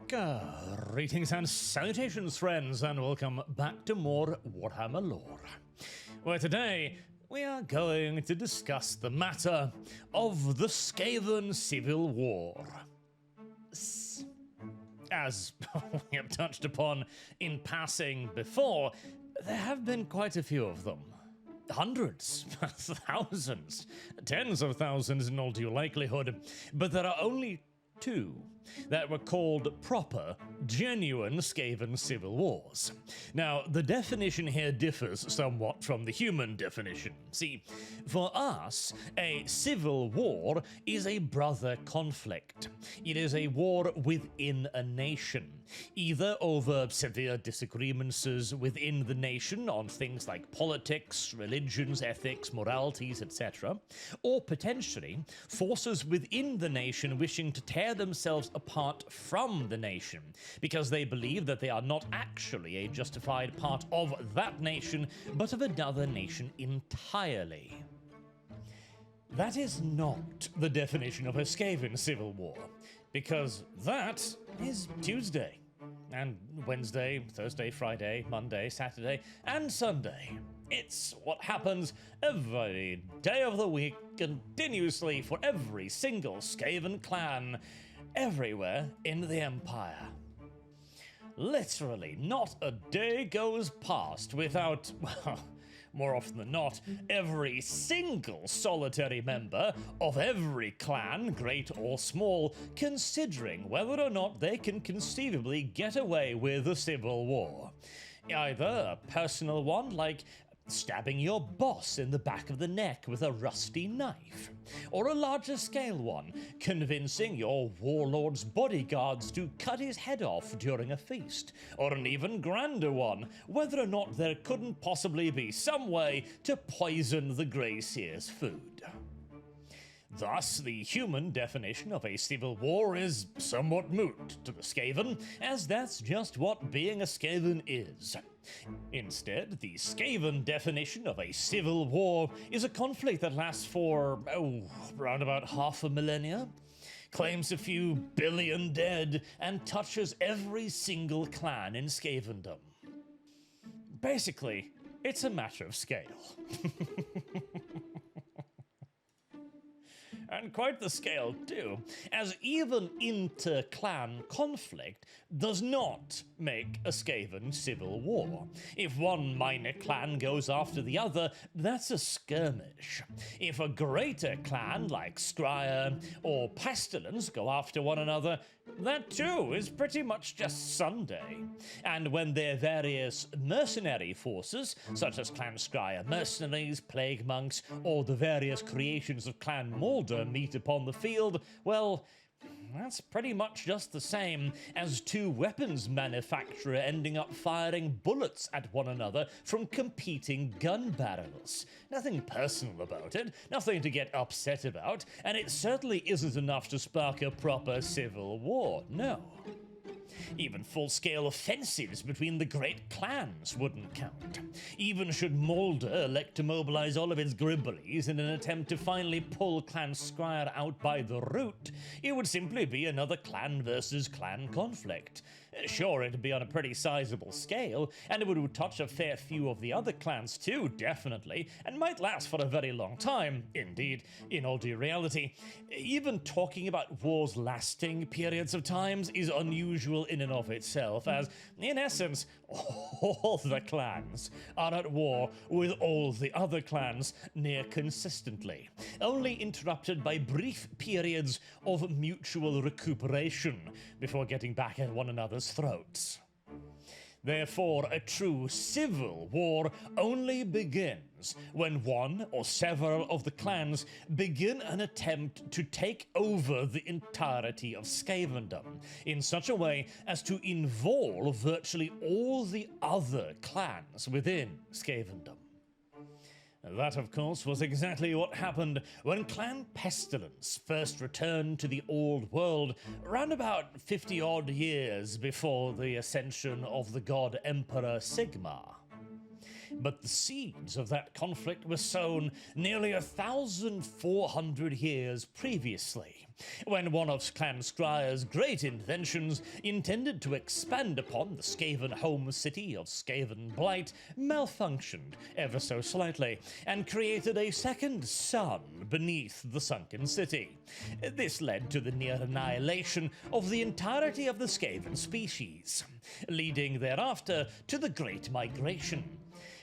Greetings and salutations, friends, and welcome back to more Warhammer lore, where today we are going to discuss the matter of the Skaven Civil War. As we have touched upon in passing before, there have been quite a few of them. Hundreds, thousands, tens of thousands in all due likelihood, but there are only two that were called proper, genuine Skaven civil wars. Now, the definition here differs somewhat from the human definition. See, for us, a civil war is a brother conflict. It is a war within a nation, either over severe disagreements within the nation on things like politics, religions, ethics, moralities, etc., or potentially forces within the nation wishing to tear themselves apart from the nation because they believe that they are not actually a justified part of that nation, but of another nation entirely. That is not the definition of a Skaven civil war, because that is Tuesday, and Wednesday, Thursday, Friday, Monday, Saturday, and Sunday. It's what happens every day of the week, continuously for every single Skaven clan, everywhere in the Empire. Literally, not a day goes past without, well, more often than not, every single solitary member of every clan, great or small, considering whether or not they can conceivably get away with a civil war. Either a personal one, like stabbing your boss in the back of the neck with a rusty knife, or a larger scale one, convincing your warlord's bodyguards to cut his head off during a feast, or an even grander one, whether or not there couldn't possibly be some way to poison the Grey Seer's food. Thus, the human definition of a civil war is somewhat moot to the Skaven, as that's just what being a Skaven is. Instead, the Skaven definition of a civil war is a conflict that lasts for, around about half a millennia, claims a few billion dead, and touches every single clan in Skavendom. Basically, it's a matter of scale. And quite the scale too, as even inter-clan conflict does not make a Skaven civil war. If one minor clan goes after the other, that's a skirmish. If a greater clan like Scryer or Pestilence go after one another, that too is pretty much just Sunday. And when their various mercenary forces, such as Clan Scryer mercenaries, plague monks, or the various creations of Clan Mulder meet upon the field, well, that's pretty much just the same as two weapons manufacturers ending up firing bullets at one another from competing gun barrels. Nothing personal about it, nothing to get upset about, and it certainly isn't enough to spark a proper civil war, no. Even full-scale offensives between the great clans wouldn't count. Even should Mulder elect to mobilize all of its gribblies in an attempt to finally pull Clan Scryer out by the root, it would simply be another clan versus clan conflict. Sure, it'd be on a pretty sizable scale, and it would touch a fair few of the other clans too, definitely, and might last for a very long time. Indeed, in all due reality, even talking about wars lasting periods of times is unusual in and of itself, as, in essence, all the clans are at war with all the other clans near consistently, only interrupted by brief periods of mutual recuperation before getting back at one another's throats. Therefore, a true civil war only begins when one or several of the clans begin an attempt to take over the entirety of Skavendom in such a way as to involve virtually all the other clans within Skavendom. That, of course, was exactly what happened when Clan Pestilence first returned to the Old World around about 50-odd years before the ascension of the god Emperor Sigmar. But the seeds of that conflict were sown nearly 1,400 years previously, when one of Clan Scrya's great inventions, intended to expand upon the Skaven home city of Skavenblight, malfunctioned ever so slightly, and created a second sun beneath the sunken city. This led to the near annihilation of the entirety of the Skaven species, leading thereafter to the Great Migration,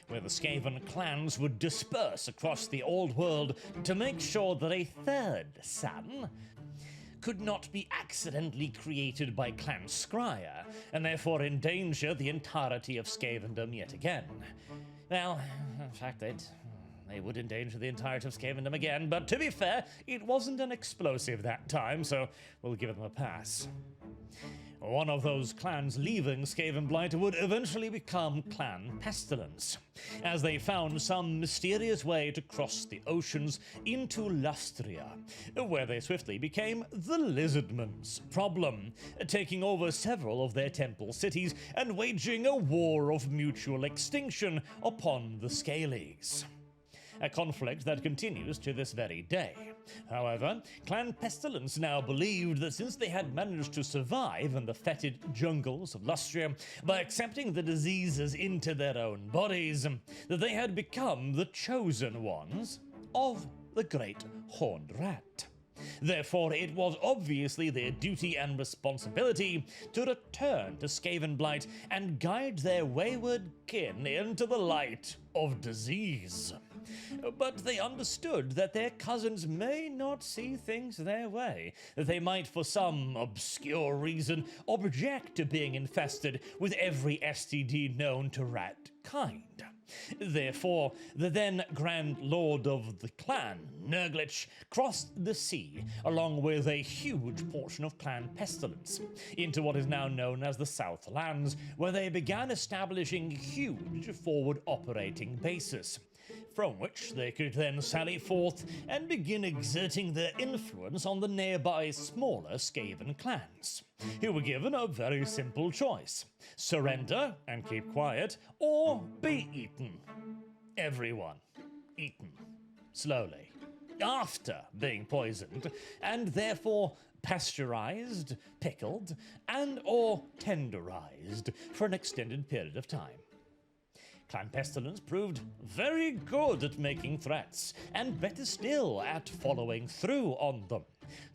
where the Skaven clans would disperse across the old world to make sure that a third sun could not be accidentally created by Clan Scrya, and therefore endanger the entirety of Skavendom yet again. Well, in fact, they would endanger the entirety of Skavendom again, but to be fair, it wasn't an explosive that time, so we'll give them a pass. One of those clans leaving Skavenblight would eventually become Clan Pestilence, as they found some mysterious way to cross the oceans into Lustria, where they swiftly became the Lizardmen's problem, taking over several of their temple cities and waging a war of mutual extinction upon the Scalies. A conflict that continues to this very day. However, Clan Pestilence now believed that since they had managed to survive in the fetid jungles of Lustria by accepting the diseases into their own bodies, that they had become the chosen ones of the Great Horned Rat. Therefore, it was obviously their duty and responsibility to return to Skavenblight and guide their wayward kin into the light of disease. But they understood that their cousins may not see things their way, that they might, for some obscure reason, object to being infested with every STD known to rat kind. Therefore, the then Grand Lord of the clan, Nurglich, crossed the sea, along with a huge portion of Clan Pestilence, into what is now known as the Southlands, where they began establishing huge forward operating bases, from which they could then sally forth and begin exerting their influence on the nearby smaller Skaven clans, who were given a very simple choice: surrender and keep quiet, or be eaten. Everyone eaten, slowly, after being poisoned, and therefore pasteurized, pickled, and or tenderized for an extended period of time. Clan Pestilence proved very good at making threats, and better still at following through on them.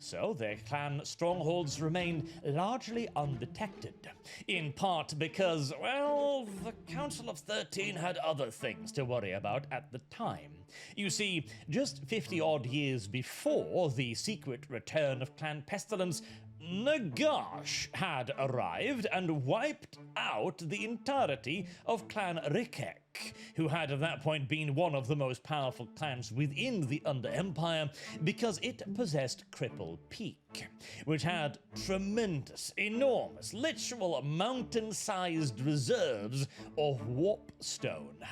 So their clan strongholds remained largely undetected, in part because, well, the Council of 13 had other things to worry about at the time. You see, just 50-odd years before the secret return of Clan Pestilence, Nagash had arrived and wiped out the entirety of Clan Rikek, who had at that point been one of the most powerful clans within the Under Empire because it possessed Cripple Peak, which had tremendous, enormous, literal mountain-sized reserves of warpstone.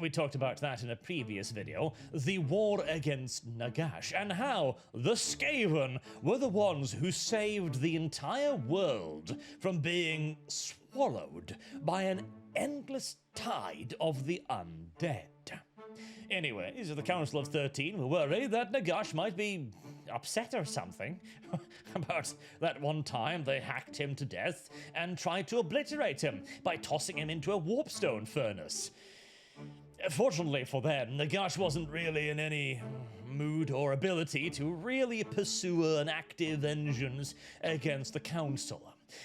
We talked about that in a previous video, the war against Nagash, and how the Skaven were the ones who saved the entire world from being swallowed by an endless tide of the undead. Anyways, the Council of 13 were worried that Nagash might be upset or something about that one time they hacked him to death and tried to obliterate him by tossing him into a warpstone furnace. Fortunately for them, Nagash wasn't really in any mood or ability to really pursue an active vengeance against the Council.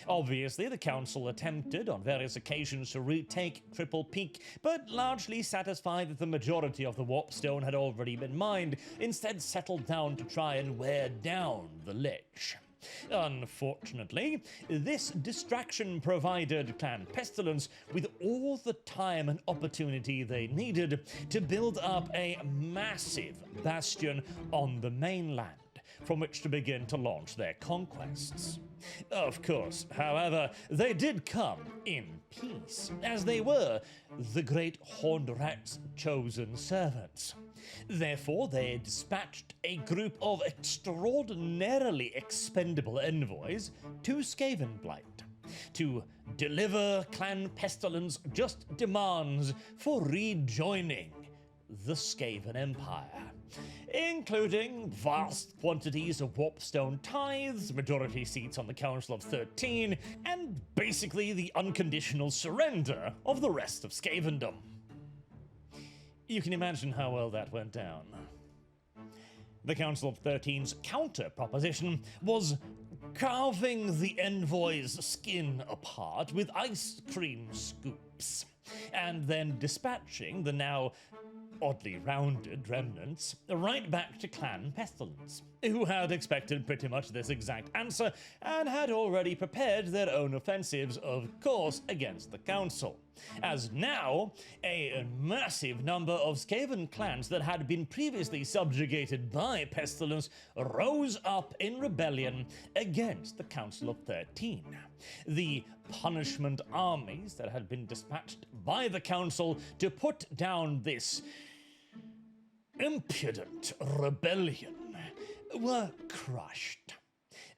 Obviously, the Council attempted on various occasions to retake Cripple Peak, but largely satisfied that the majority of the warpstone had already been mined, instead settled down to try and wear down the Lich. Unfortunately, this distraction provided Clan Pestilence with all the time and opportunity they needed to build up a massive bastion on the mainland, from which to begin to launch their conquests. Of course, however, they did come in peace, as they were the Great Horned Rat's chosen servants. Therefore, they dispatched a group of extraordinarily expendable envoys to Skavenblight, to deliver Clan Pestilence just demands for rejoining the Skaven Empire, including vast quantities of warpstone tithes, majority seats on the Council of 13, and basically the unconditional surrender of the rest of Skavendom. You can imagine how well that went down. The Council of 13's counter proposition was carving the envoy's skin apart with ice cream scoops, and then dispatching the now oddly rounded remnants right back to Clan Pestilence, who had expected pretty much this exact answer and had already prepared their own offensives, of course, against the Council. As now, a massive number of Skaven clans that had been previously subjugated by Pestilence rose up in rebellion against the Council of 13. The punishment armies that had been dispatched by the Council to put down this impudent rebellion were crushed.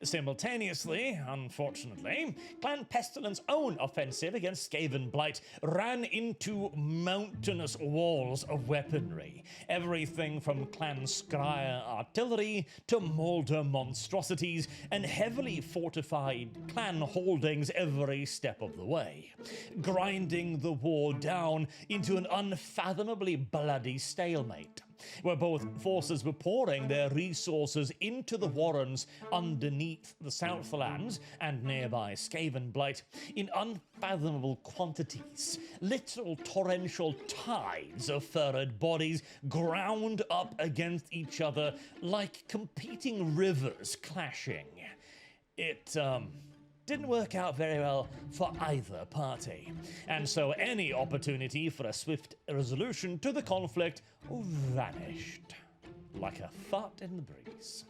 Simultaneously, unfortunately, Clan Pestilence's own offensive against Skavenblight ran into mountainous walls of weaponry, everything from Clan Scryer artillery to Molder monstrosities and heavily fortified clan holdings every step of the way, grinding the war down into an unfathomably bloody stalemate, where both forces were pouring their resources into the warrens underneath the Southlands and nearby Skavenblight in unfathomable quantities. Literal torrential tides of furrowed bodies ground up against each other like competing rivers clashing. It didn't work out very well for either party, and so any opportunity for a swift resolution to the conflict vanished like a fart in the breeze.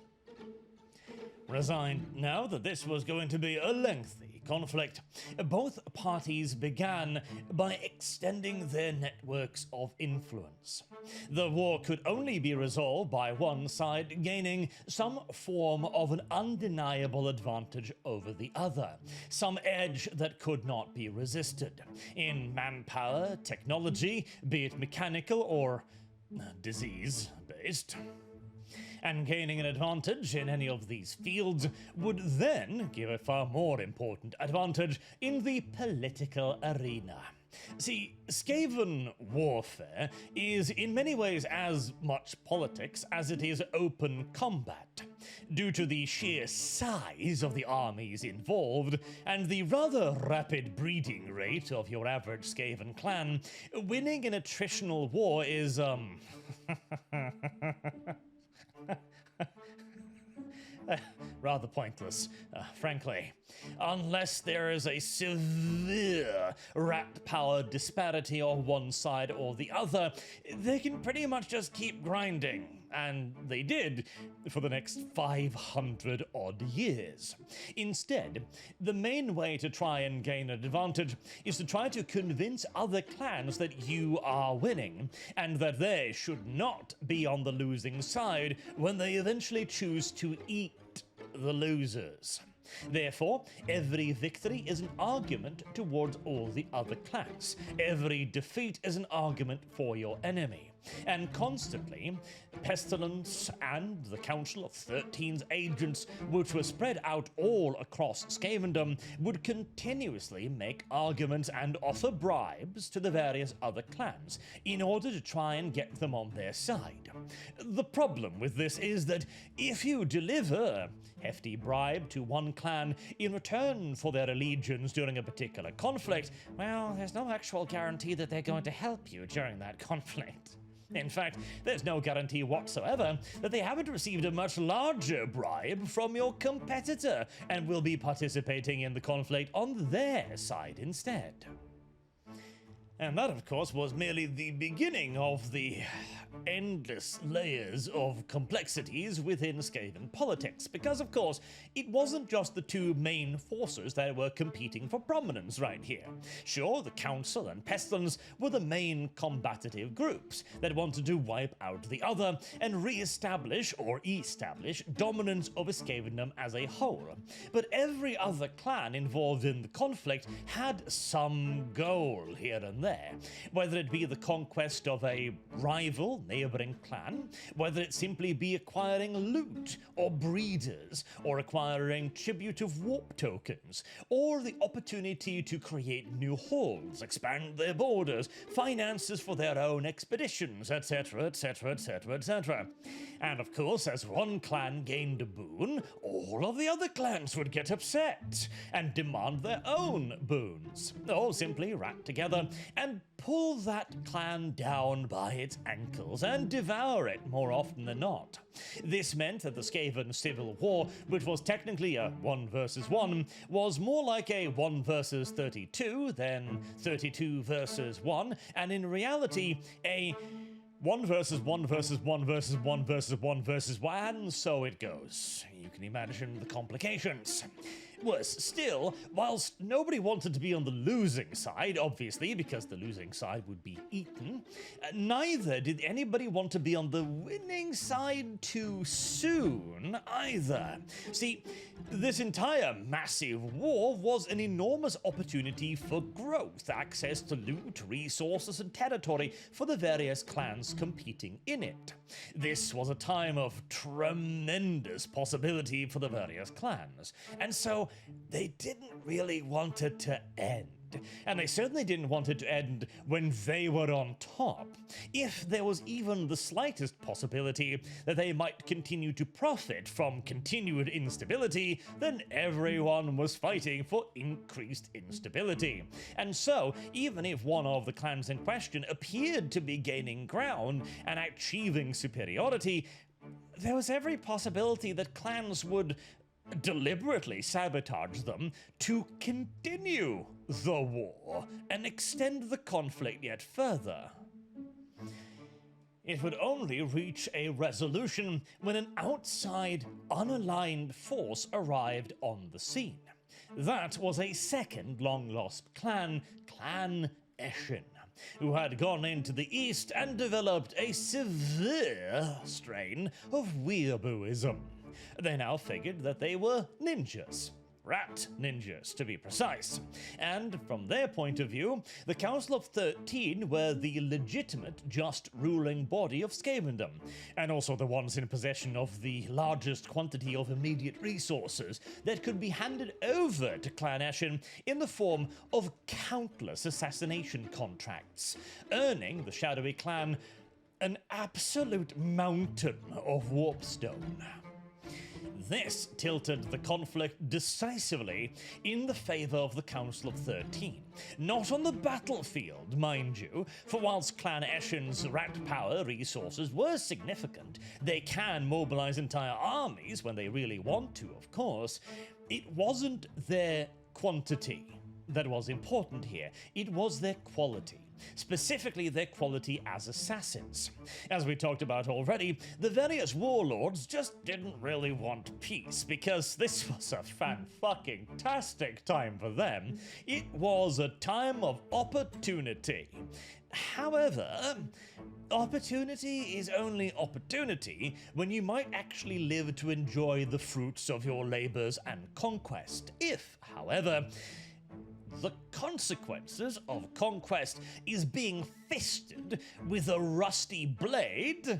Resigned now that this was going to be a lengthy conflict, both parties began by extending their networks of influence. The war could only be resolved by one side gaining some form of an undeniable advantage over the other, some edge that could not be resisted, in manpower, technology, be it mechanical or disease-based. And gaining an advantage in any of these fields would then give a far more important advantage in the political arena. See, Skaven warfare is in many ways as much politics as it is open combat, due to the sheer size of the armies involved and the rather rapid breeding rate of your average Skaven clan. Winning an attritional war is, rather pointless, frankly. Unless there is a severe rat power disparity on one side or the other, they can pretty much just keep grinding. And they did for the next 500 odd years. Instead, the main way to try and gain an advantage is to try to convince other clans that you are winning, and that they should not be on the losing side when they eventually choose to eat the losers. Therefore, every victory is an argument towards all the other clans. Every defeat is an argument for your enemy. And constantly, Pestilence and the Council of 13's agents, which were spread out all across Skavendom, would continuously make arguments and offer bribes to the various other clans in order to try and get them on their side. The problem with this is that if you deliver hefty bribe to one clan in return for their allegiance during a particular conflict, well, there's no actual guarantee that they're going to help you during that conflict. In fact, there's no guarantee whatsoever that they haven't received a much larger bribe from your competitor and will be participating in the conflict on their side instead. And that, of course, was merely the beginning of the endless layers of complexities within Skaven politics, because, of course, it wasn't just the two main forces that were competing for prominence right here. Sure, the Council and Pestilence were the main combative groups that wanted to wipe out the other and re-establish or establish dominance over Skavendom as a whole. But every other clan involved in the conflict had some goal here and there, whether it be the conquest of a rival neighboring clan, whether it simply be acquiring loot or breeders, or acquiring tribute of warp tokens, or the opportunity to create new holds, expand their borders, finances for their own expeditions, etc, etc, etc, etc. And of course, as one clan gained a boon, all of the other clans would get upset and demand their own boons, or simply rat together and pull that clan down by its ankles and devour it more often than not. This meant that the Skaven Civil War, which was technically a 1 versus 1, was more like a 1 versus 32 than 32 versus 1, and in reality, a 1 versus 1 versus 1 versus 1 versus 1 versus 1, so it goes. You can imagine the complications. Worse still, whilst nobody wanted to be on the losing side, obviously, because the losing side would be eaten, neither did anybody want to be on the winning side too soon, either. See, this entire massive war was an enormous opportunity for growth, access to loot, resources, and territory for the various clans competing in it. This was a time of tremendous possibility for the various clans, and so they didn't really want it to end. And they certainly didn't want it to end when they were on top. If there was even the slightest possibility that they might continue to profit from continued instability, then everyone was fighting for increased instability. And so, even if one of the clans in question appeared to be gaining ground and achieving superiority, there was every possibility that clans would deliberately sabotage them to continue the war and extend the conflict yet further. It would only reach a resolution when an outside, unaligned force arrived on the scene. That was a second long-lost clan, Clan Eshin, who had gone into the east and developed a severe strain of weeabooism. They now figured that they were ninjas. Rat ninjas, to be precise. And from their point of view, the Council of 13 were the legitimate, just ruling body of Skavendom, and also the ones in possession of the largest quantity of immediate resources that could be handed over to Clan Eshin in the form of countless assassination contracts, earning the shadowy clan an absolute mountain of warpstone. This tilted the conflict decisively in the favor of the Council of 13. Not on the battlefield, mind you, for whilst Clan Eshin's rat power resources were significant, they can mobilize entire armies when they really want to, of course, it wasn't their quantity that was important here, it was their quality. Specifically their quality as assassins. As we talked about already, the various warlords just didn't really want peace, because this was a fan-fucking-tastic time for them. It was a time of opportunity. However, opportunity is only opportunity when you might actually live to enjoy the fruits of your labors and conquest. If, however, the consequences of conquest is being fisted with a rusty blade,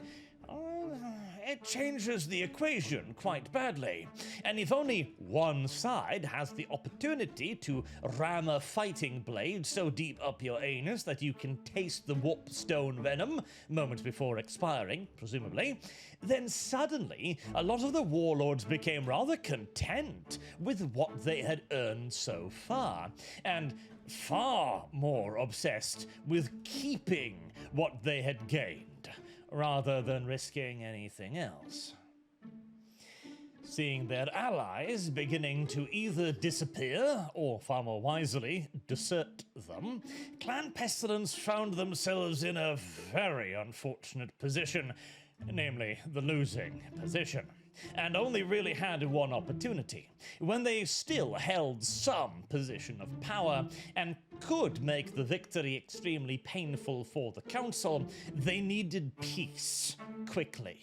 it changes the equation quite badly. And if only one side has the opportunity to ram a fighting blade so deep up your anus that you can taste the warpstone venom moments before expiring, presumably, then suddenly a lot of the warlords became rather content with what they had earned so far, and far more obsessed with keeping what they had gained, rather than risking anything else. Seeing their allies beginning to either disappear or, far more wisely, desert them, Clan Pestilence found themselves in a very unfortunate position, namely the losing position, and only really had one opportunity. When they still held some position of power and could make the victory extremely painful for the council, they needed peace quickly.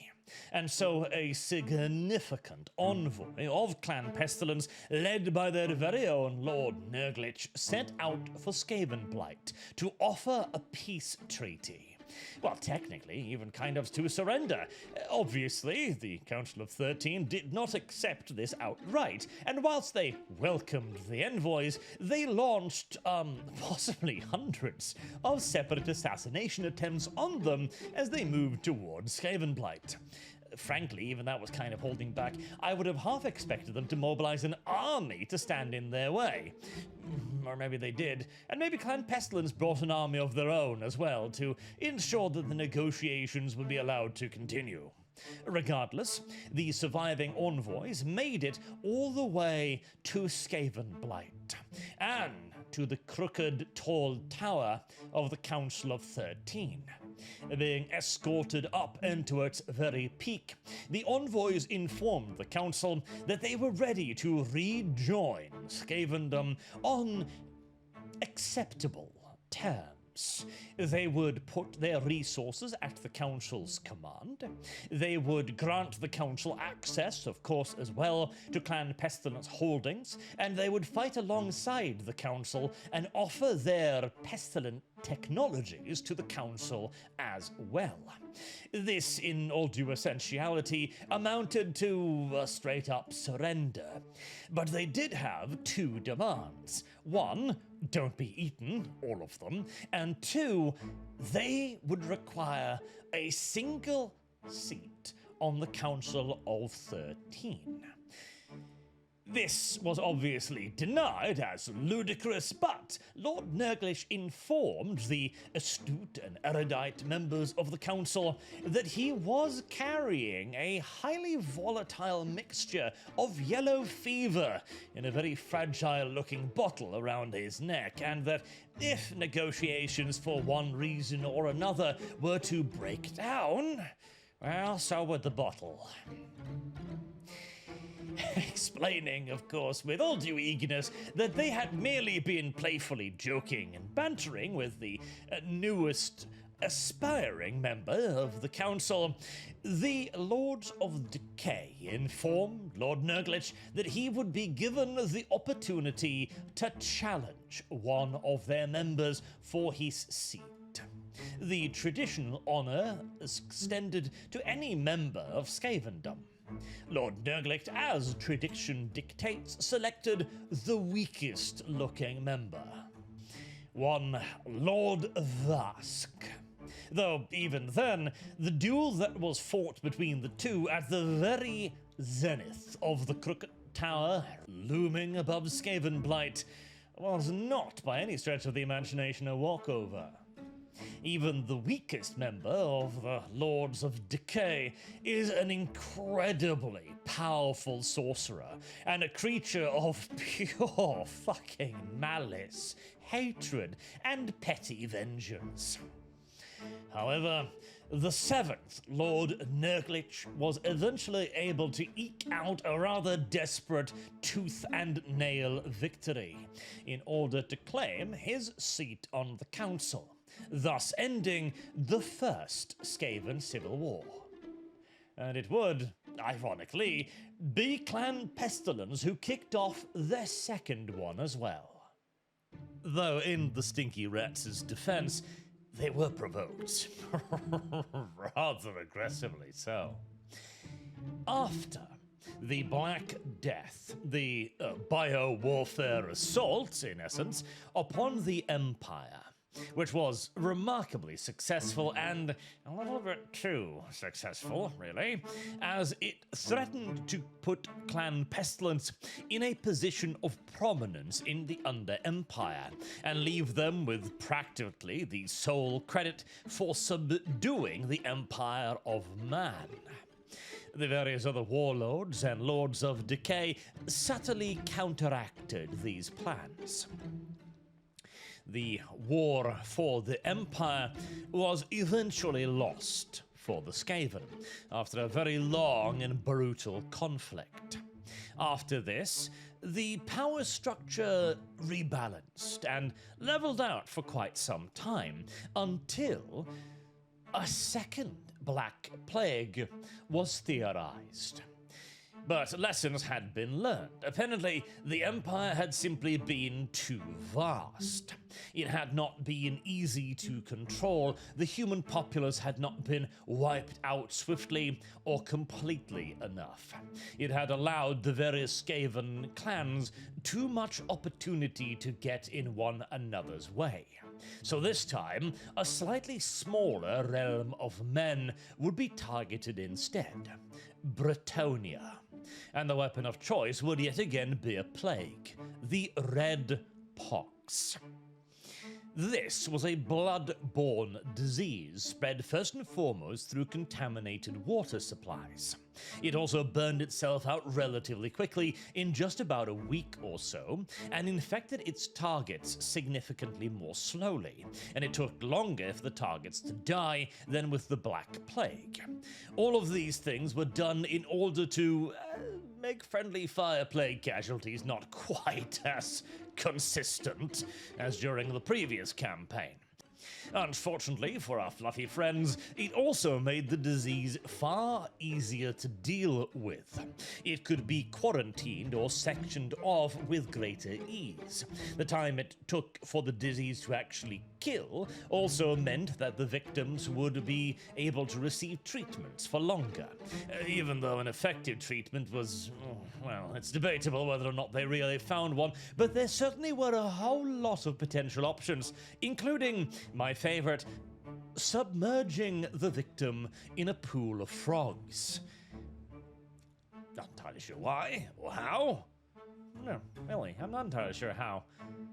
And so a significant envoy of Clan Pestilence, led by their very own Lord Nurglich, set out for Skavenblight to offer a peace treaty. Well, technically, even kind of to surrender. Obviously, the Council of 13 did not accept this outright, and whilst they welcomed the envoys, they launched, possibly hundreds of separate assassination attempts on them as they moved towards Skavenblight. Frankly, even that was kind of holding back. I would have half expected them to mobilize an army to stand in their way. Or maybe they did. And maybe Clan Pestilence brought an army of their own as well to ensure that the negotiations would be allowed to continue. Regardless, the surviving envoys made it all the way to Skavenblight and to the crooked, tall tower of the Council of 13. Being escorted up into its very peak, the envoys informed the council that they were ready to rejoin Skavendom on acceptable terms. They would put their resources at the council's command. They would grant the council access, of course, as well, to Clan Pestilence holdings, and they would fight alongside the council and offer their pestilent technologies to the council as well. This, in all due essentiality, amounted to a straight-up surrender. But they did have two demands. One, don't be eaten, all of them, and two, they would require a single seat on the Council of 13. This was obviously denied as ludicrous, but Lord Nurglich informed the astute and erudite members of the council that he was carrying a highly volatile mixture of yellow fever in a very fragile-looking bottle around his neck, and that if negotiations for one reason or another were to break down, well, so would the bottle. Explaining, of course, with all due eagerness, that they had merely been playfully joking and bantering with the newest aspiring member of the council. The Lords of Decay informed Lord Nurglich that he would be given the opportunity to challenge one of their members for his seat. The traditional honor is extended to any member of Skavendom. Lord Nurglich, as tradition dictates, selected the weakest-looking member, one Lord Vask. Though even then, the duel that was fought between the two at the very zenith of the Crooked Tower, looming above Skavenblight, was not by any stretch of the imagination a walkover. Even the weakest member of the Lords of Decay is an incredibly powerful sorcerer and a creature of pure fucking malice, hatred, and petty vengeance. However, the seventh Lord Nurglich was eventually able to eke out a rather desperate tooth-and-nail victory in order to claim his seat on the council, thus ending the First Skaven Civil War. And it would, ironically, be Clan Pestilence who kicked off their second one as well. Though in the Stinky Rats' defense, they were provoked. Rather aggressively so. After the Black Death, the bio-warfare assault, in essence, upon the Empire, which was remarkably successful and a little bit too successful, really, as it threatened to put Clan Pestilence in a position of prominence in the Under-Empire and leave them with practically the sole credit for subduing the Empire of Man. The various other warlords and lords of decay subtly counteracted these plans. The war for the Empire was eventually lost for the Skaven after a very long and brutal conflict. After this, the power structure rebalanced and leveled out for quite some time until a second Black Plague was theorized. But lessons had been learned. Apparently, the Empire had simply been too vast. It had not been easy to control. The human populace had not been wiped out swiftly or completely enough. It had allowed the various Skaven clans too much opportunity to get in one another's way. So this time, a slightly smaller realm of men would be targeted instead: Bretonia. And the weapon of choice would yet again be a plague, the Red Pox. This was a blood-borne disease spread first and foremost through contaminated water supplies. It also burned itself out relatively quickly in just about a week or so, and infected its targets significantly more slowly, and it took longer for the targets to die than with the Black Plague. All of these things were done in order to make friendly fire plague casualties not quite as consistent as during the previous campaign. Unfortunately for our fluffy friends, it also made the disease far easier to deal with. It could be quarantined or sectioned off with greater ease. The time it took for the disease to actually kill also meant that the victims would be able to receive treatments for longer, even though an effective treatment was, well, it's debatable whether or not they really found one, but there certainly were a whole lot of potential options, including my favorite, submerging the victim in a pool of frogs. Not entirely sure why or how. No, really, I'm not entirely sure how.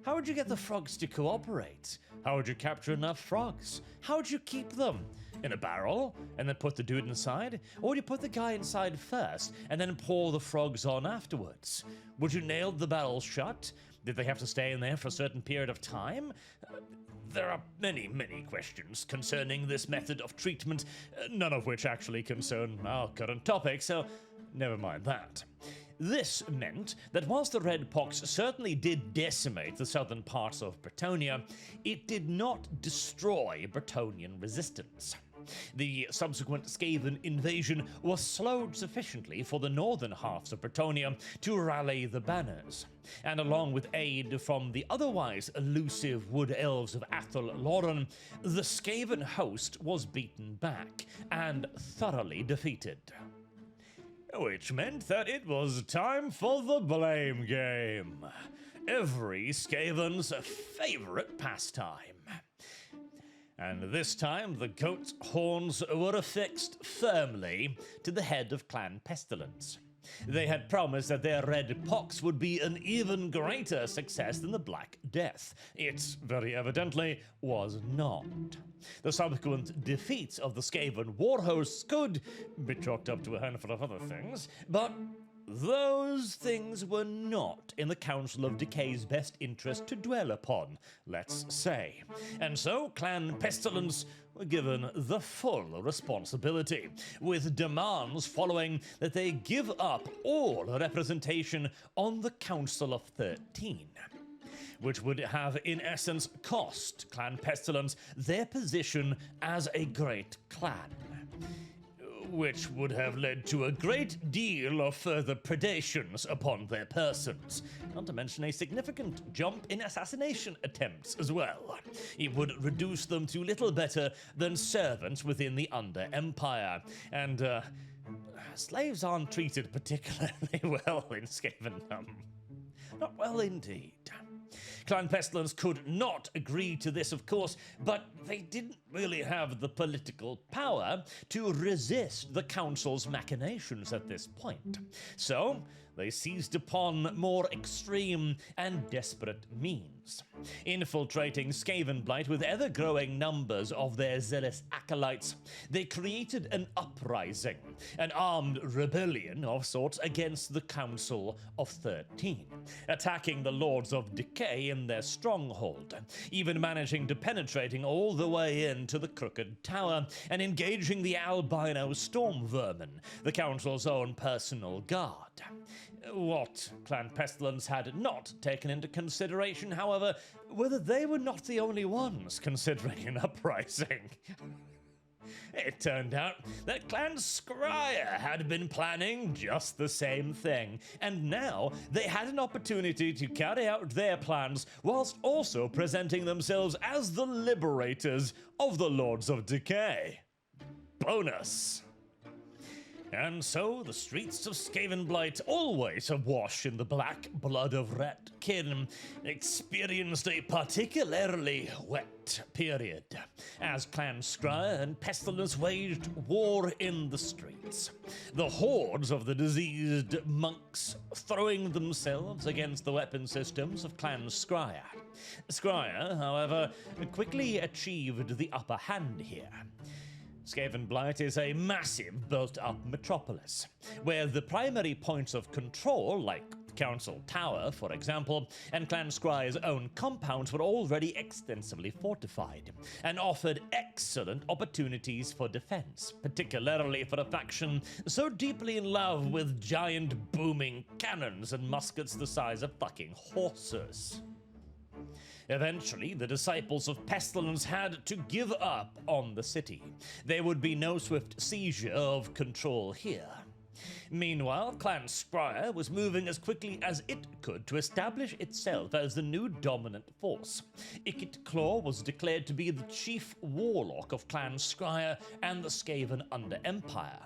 How would you get the frogs to cooperate? How would you capture enough frogs? How would you keep them? In a barrel, and then put the dude inside? Or would you put the guy inside first, and then pour the frogs on afterwards? Would you nail the barrel shut? Did they have to stay in there for a certain period of time? There are many, many questions concerning this method of treatment, none of which actually concern our current topic, so never mind that. This meant that whilst the Red Pox certainly did decimate the southern parts of Bretonia, it did not destroy Bretonian resistance. The subsequent Skaven invasion was slowed sufficiently for the northern halves of Bretonia to rally the banners, and along with aid from the otherwise elusive wood elves of Athel Loren, the Skaven host was beaten back and thoroughly defeated. Which meant that it was time for the blame game. Every Skaven's favorite pastime. And this time, the goat's horns were affixed firmly to the head of Clan Pestilence. They had promised that their Red Pox would be an even greater success than the Black Death. It very evidently was not. The subsequent defeats of the Skaven war hosts could be chalked up to a handful of other things, but those things were not in the Council of Decay's best interest to dwell upon, let's say. And so Clan Pestilence were given the full responsibility, with demands following that they give up all representation on the Council of 13. Which would have, in essence, cost Clan Pestilence their position as a great clan. Which would have led to a great deal of further predations upon their persons, not to mention a significant jump in assassination attempts as well. It would reduce them to little better than servants within the Under-Empire, and slaves aren't treated particularly well in Skavendom. Not well indeed. Clan Pestilence could not agree to this, of course, but they didn't really have the political power to resist the Council's machinations at this point. So, they seized upon more extreme and desperate means. Infiltrating Skavenblight with ever-growing numbers of their zealous acolytes, they created an uprising, an armed rebellion of sorts against the Council of 13, attacking the Lords of Decay in their stronghold, even managing to penetrating all the way into the Crooked Tower and engaging the albino storm vermin, the Council's own personal guard. What Clan Pestilence had not taken into consideration, however, were that they were not the only ones considering an uprising. It turned out that Clan Scryer had been planning just the same thing, and now they had an opportunity to carry out their plans whilst also presenting themselves as the liberators of the Lords of Decay. Bonus! And so the streets of Skavenblight, always awash in the black blood of rat kin, experienced a particularly wet period, as Clan Scryer and Pestilence waged war in the streets. The hordes of the diseased monks throwing themselves against the weapon systems of Clan Scryer. Scryer, however, quickly achieved the upper hand here. Skavenblight is a massive built-up metropolis, where the primary points of control, like Council Tower, for example, and Clan Scryer's own compounds were already extensively fortified, and offered excellent opportunities for defense, particularly for a faction so deeply in love with giant booming cannons and muskets the size of fucking horses. Eventually, the disciples of Pestilence had to give up on the city. There would be no swift seizure of control here. Meanwhile, Clan Scryer was moving as quickly as it could to establish itself as the new dominant force. Ikit Claw was declared to be the chief warlock of Clan Scryer and the Skaven Under Empire,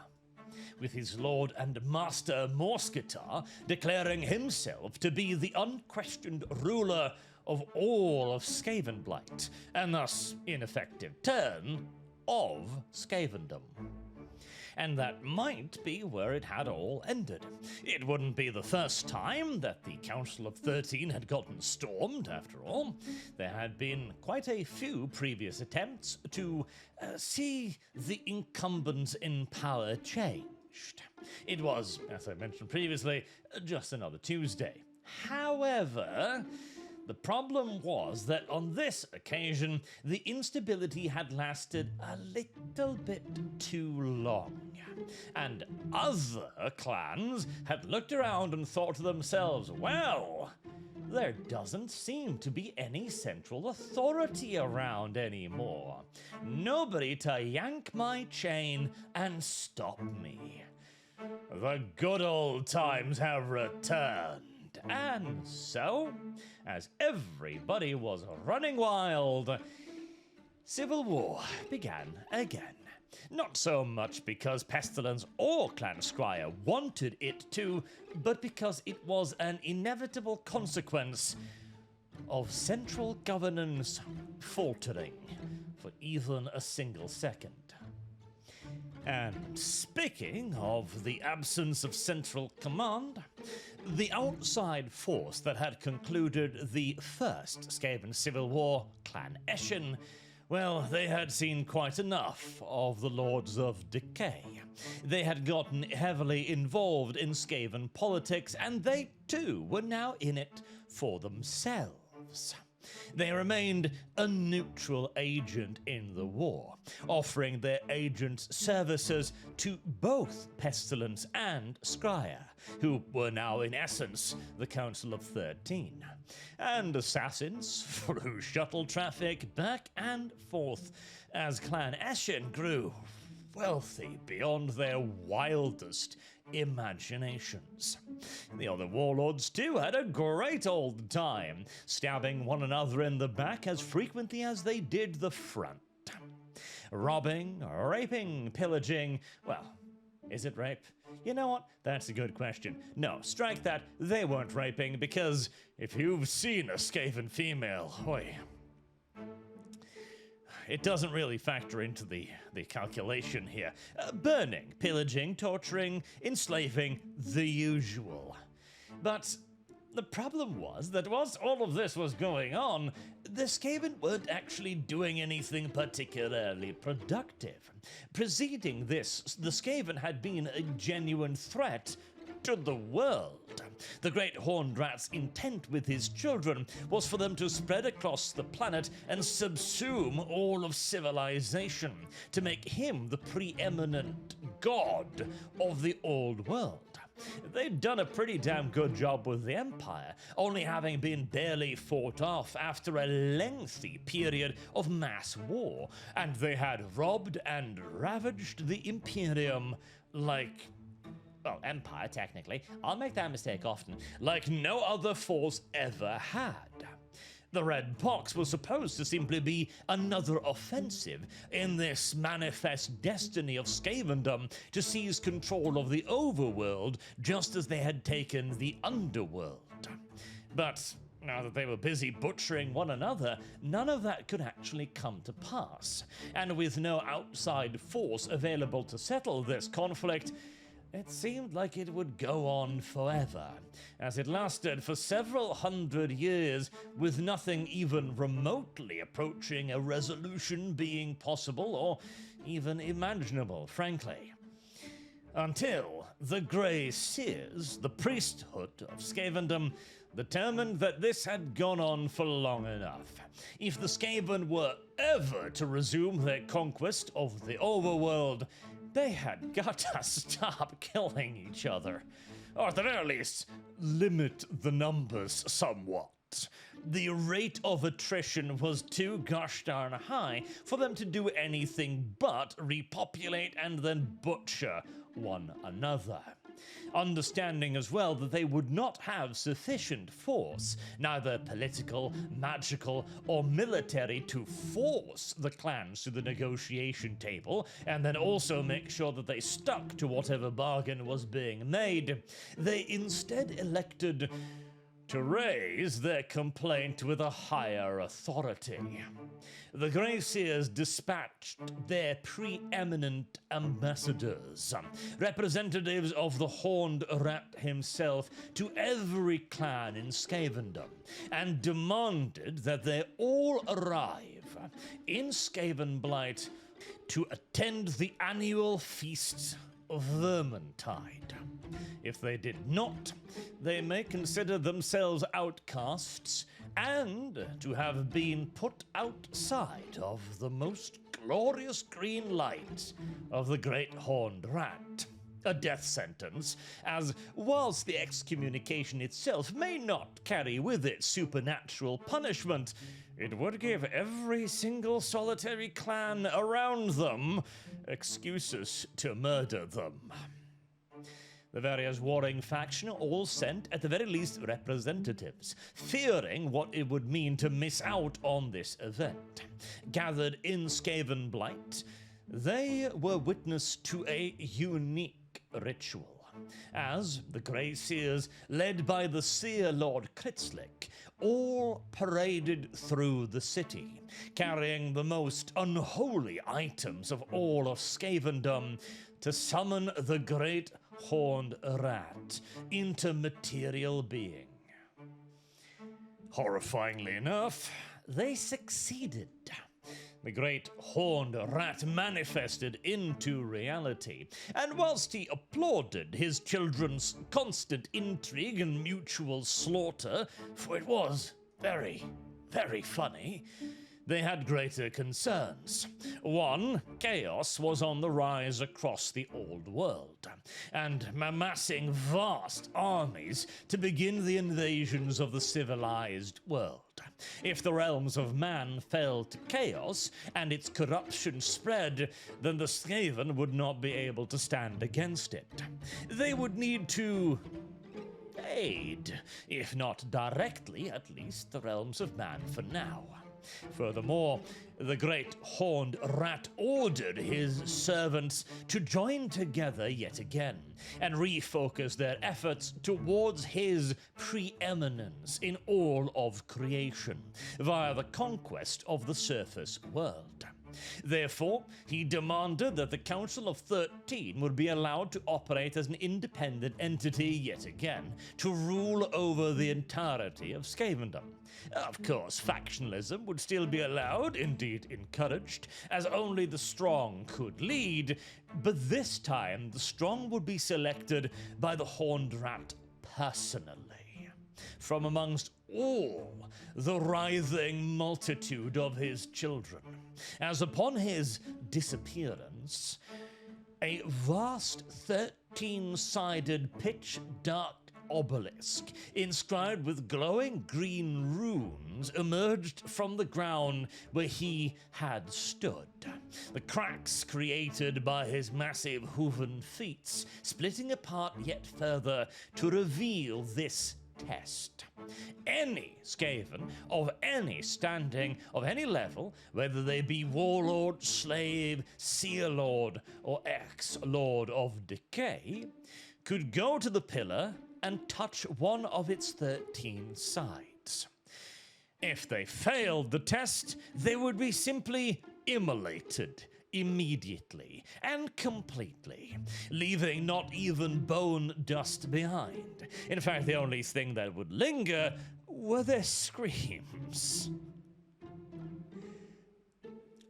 with his lord and master Morskitar declaring himself to be the unquestioned ruler of all of Skavenblight, and thus, in effective turn, of Skavendom. And that might be where it had all ended. It wouldn't be the first time that the Council of 13 had gotten stormed, after all. There had been quite a few previous attempts to see the incumbents in power changed. It was, as I mentioned previously, just another Tuesday. However, the problem was that on this occasion, the instability had lasted a little bit too long, and other clans had looked around and thought to themselves, well, there doesn't seem to be any central authority around anymore. Nobody to yank my chain and stop me. The good old times have returned. And so, as everybody was running wild, civil war began again. Not so much because Pestilence or Clan Scryer wanted it to, but because it was an inevitable consequence of central governance faltering for even a single second. And speaking of the absence of central command, the outside force that had concluded the first Skaven civil war, Clan Eshin, well, they had seen quite enough of the Lords of Decay. They had gotten heavily involved in Skaven politics, and they too were now in it for themselves. They remained a neutral agent in the war, offering their agents' services to both Pestilence and Scryer, who were now in essence the Council of 13, and assassins flew shuttle traffic back and forth as Clan Eshin grew wealthy beyond their wildest imaginations. The other warlords too had a great old time, stabbing one another in the back as frequently as they did the front. Robbing, raping, pillaging, well, is it rape? You know what? That's a good question. No, strike that. They weren't raping, because if you've seen a Skaven female, oi, it doesn't really factor into the calculation here. Burning, pillaging, torturing, enslaving, the usual. But the problem was that whilst all of this was going on, the Skaven weren't actually doing anything particularly productive. Preceding this, the Skaven had been a genuine threat to the world. The Great Horned Rat's intent with his children was for them to spread across the planet and subsume all of civilization, to make him the preeminent god of the old world. They'd done a pretty damn good job with the Empire, only having been barely fought off after a lengthy period of mass war, and they had robbed and ravaged the Imperium like... well, Empire, technically. I'll make that mistake often. Like no other force ever had. The Red Pox was supposed to simply be another offensive in this manifest destiny of Skavendom to seize control of the overworld, just as they had taken the underworld. But now that they were busy butchering one another, none of that could actually come to pass. And with no outside force available to settle this conflict, it seemed like it would go on forever, as it lasted for several hundred years with nothing even remotely approaching a resolution being possible or even imaginable, frankly. Until the Grey Seers, the priesthood of Skavendom, determined that this had gone on for long enough. If the Skaven were ever to resume their conquest of the overworld, they had got to stop killing each other, or at the very least, limit the numbers somewhat. The rate of attrition was too gosh darn high for them to do anything but repopulate and then butcher one another. Understanding as well that they would not have sufficient force, neither political, magical, or military, to force the clans to the negotiation table, and then also make sure that they stuck to whatever bargain was being made, they instead elected to raise their complaint with a higher authority. The Grey Seers dispatched their preeminent ambassadors, representatives of the Horned Rat himself, to every clan in Skavendom, and demanded that they all arrive in Skavenblight to attend the annual feast of Vermintide. If they did not, they may consider themselves outcasts and to have been put outside of the most glorious green light of the Great Horned Rat. A death sentence, as whilst the excommunication itself may not carry with it supernatural punishment, it would give every single solitary clan around them excuses to murder them. The various warring factions all sent, at the very least, representatives, fearing what it would mean to miss out on this event. Gathered in Skavenblight, they were witness to a unique ritual, as the Grey Seers, led by the Seer Lord Kritzlik, all paraded through the city, carrying the most unholy items of all of Skavendom to summon the Great Horned Rat into material being. Horrifyingly enough, they succeeded. The Great Horned Rat manifested into reality, and whilst he applauded his children's constant intrigue and mutual slaughter, for it was very, very funny, they had greater concerns. One, chaos was on the rise across the old world, and amassing vast armies to begin the invasions of the civilized world. If the realms of man fell to chaos and its corruption spread, then the Skaven would not be able to stand against it. They would need to aid, if not directly, at least the realms of man for now. Furthermore, the Great Horned Rat ordered his servants to join together yet again and refocus their efforts towards his preeminence in all of creation via the conquest of the surface world. Therefore, he demanded that the Council of 13 would be allowed to operate as an independent entity yet again, to rule over the entirety of Skavendom. Of course, factionalism would still be allowed, indeed encouraged, as only the strong could lead, but this time the strong would be selected by the Horned Rat personally, from amongst all the writhing multitude of his children, as upon his disappearance, a vast 13-sided pitch-dark obelisk inscribed with glowing green runes emerged from the ground where he had stood, the cracks created by his massive hooven feet splitting apart yet further to reveal this test. Any Skaven of any standing, of any level, whether they be warlord, slave, seer lord, or ex-lord of decay, could go to the pillar and touch one of its 13 sides. If they failed the test, they would be simply immolated immediately and completely, leaving not even bone dust behind. In fact, the only thing that would linger were their screams.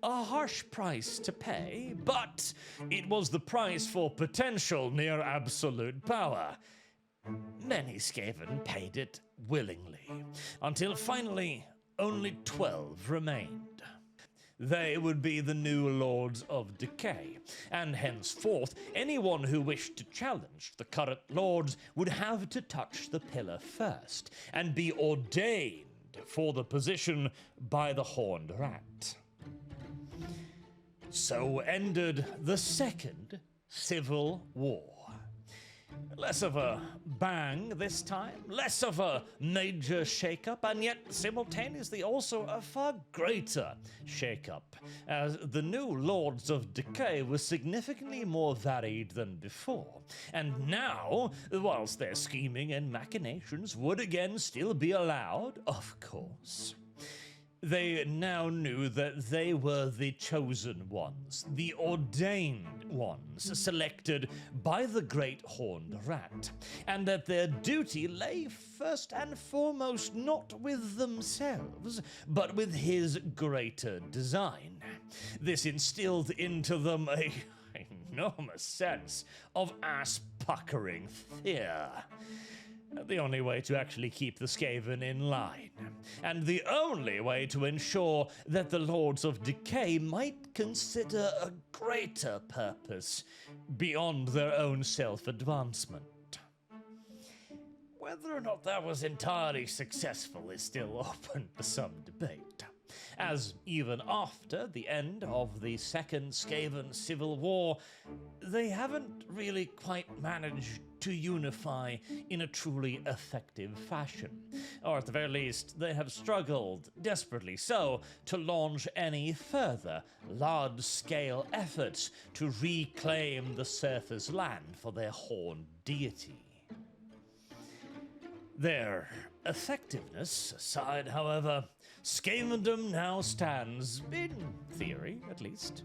A harsh price to pay, but it was the price for potential near absolute power. Many Skaven paid it willingly, until finally only 12 remained. They would be the new Lords of Decay, and henceforth anyone who wished to challenge the current Lords would have to touch the pillar first, and be ordained for the position by the Horned Rat. So ended the Second Civil War. Less of a bang this time, less of a major shake-up, and yet simultaneously also a far greater shake-up, as the new Lords of Decay were significantly more varied than before. And now, whilst their scheming and machinations would again still be allowed, of course, they now knew that they were the chosen ones, the ordained ones, selected by the Great Horned Rat, and that their duty lay first and foremost not with themselves, but with his greater design. This instilled into them a enormous sense of ass-puckering fear. The only way to actually keep the Skaven in line, and the only way to ensure that the Lords of Decay might consider a greater purpose beyond their own self-advancement. Whether or not that was entirely successful is still open to some debate, as even after the end of the Second Skaven Civil War, they haven't really quite managed to unify in a truly effective fashion. Or at the very least, they have struggled, desperately so, to launch any further large-scale efforts to reclaim the surface land for their horned deity. Their effectiveness aside, however, Skavendom now stands, in theory at least,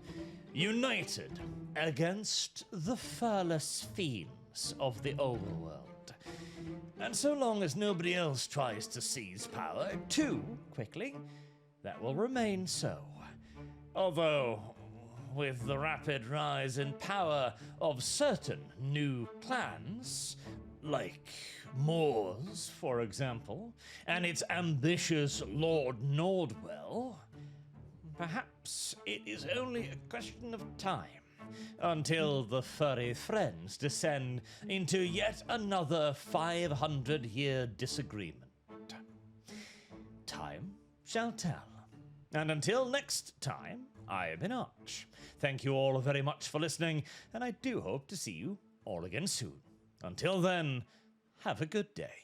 united against the furless fiends of the overworld. And so long as nobody else tries to seize power too quickly, that will remain so. Although, with the rapid rise in power of certain new clans, like Moors, for example, and its ambitious Lord Nordwell, perhaps it is only a question of time until the furry friends descend into yet another 500-year disagreement. Time shall tell. And until next time, I have been Arch. Thank you all very much for listening, and I do hope to see you all again soon. Until then, have a good day.